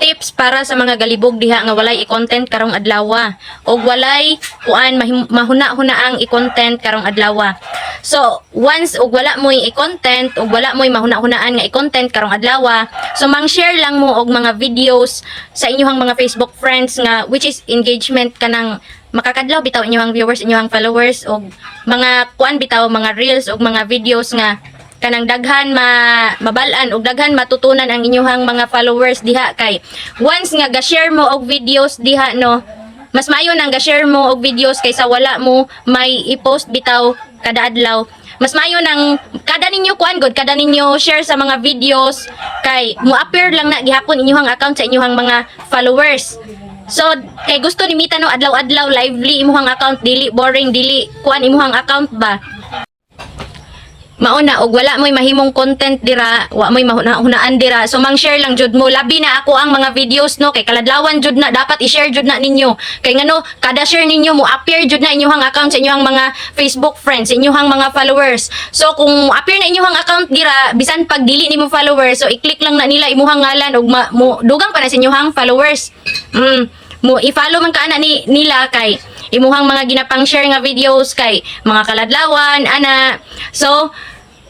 tips para sa mga galibog diha nga walay i-content karong adlaw og walay kuan mahuna-huna ang i-content karong adlaw. So once og wala mo i-content og wala mo mahuna-hunaan nga i-content karong adlaw, so mang-share lang mo og mga videos sa inyong mga Facebook friends nga which is engagement kanang makakadlaw bitaw inyong viewers, inyong followers og mga kuan bitaw mga reels og mga videos nga kanang daghan mabalan og daghan matutunan ang inyong mga followers diha. Kay once nga ga-share mo og videos diha no, mas maayo nang ga-share mo og videos kaysa wala mo may i-post bitaw kada adlaw. Mas maayo nang kada ninyo kuan god kada ninyo share sa mga videos kay mo appear lang na gihapon inyong account sa inyong mga followers. So kay gusto nimita no adlaw-adlaw lively imuhang account, dili boring, dili kuan imuhang account ba. Mauna og wala mo'y mahimong content dira, wa mo'y mahunaan dira. So mang-share lang jud mo. Labi na ako ang mga videos no kay kaladlawan jud na dapat i-share jud na ninyo. Kay ngano kada share ninyo mo appear jud na inyong account sa inyong mga Facebook friends, inyong mga followers. So kung appear na inyong account dira bisan pag dili nimo followers, so i-click lang na nila imuhang ngalan og mo dugang pa na sa inyong followers. Mo i-follow man ka ana nila kay imuhang mga ginapang share nga videos kay mga kaladlawan ana. So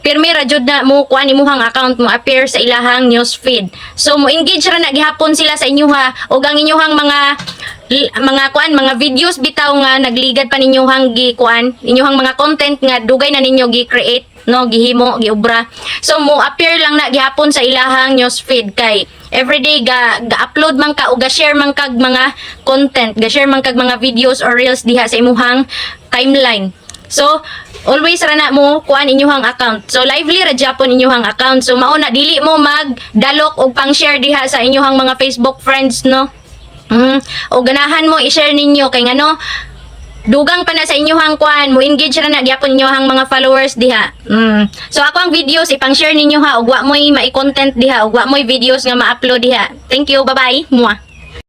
pirmi ra jud na mo kuan imuhang account mo appear sa ilahang news feed. So mo engage ra na gihapon sila sa inyo og ang inyong mga kuan mga videos bitaw nga nagligad pa ninyohang gi kuan inyong mga content nga dugay na ninyo gi-create no gihimo giobra. So mo appear lang na gihapon sa ilahang news feed kay everyday ga-upload man ka o ga-share man kag mga content, ga-share man kag mga videos or reels diha sa imuhang timeline. So always ra na mo kuan inyong account. So lively ra gyapon inyong account. So mao na dili mo magdalok og pang-share diha sa inyong mga Facebook friends no. O ganahan mo i-share ninyo kay ngano dugang pa na sa inyong kuan mo engage ra na gyapon inyong mga followers diha. So ako ang videos ipang-share ninyo og wa mo'y mai-content diha og wa mo'y videos nga ma-upload diha. Thank you, bye-bye. Mua.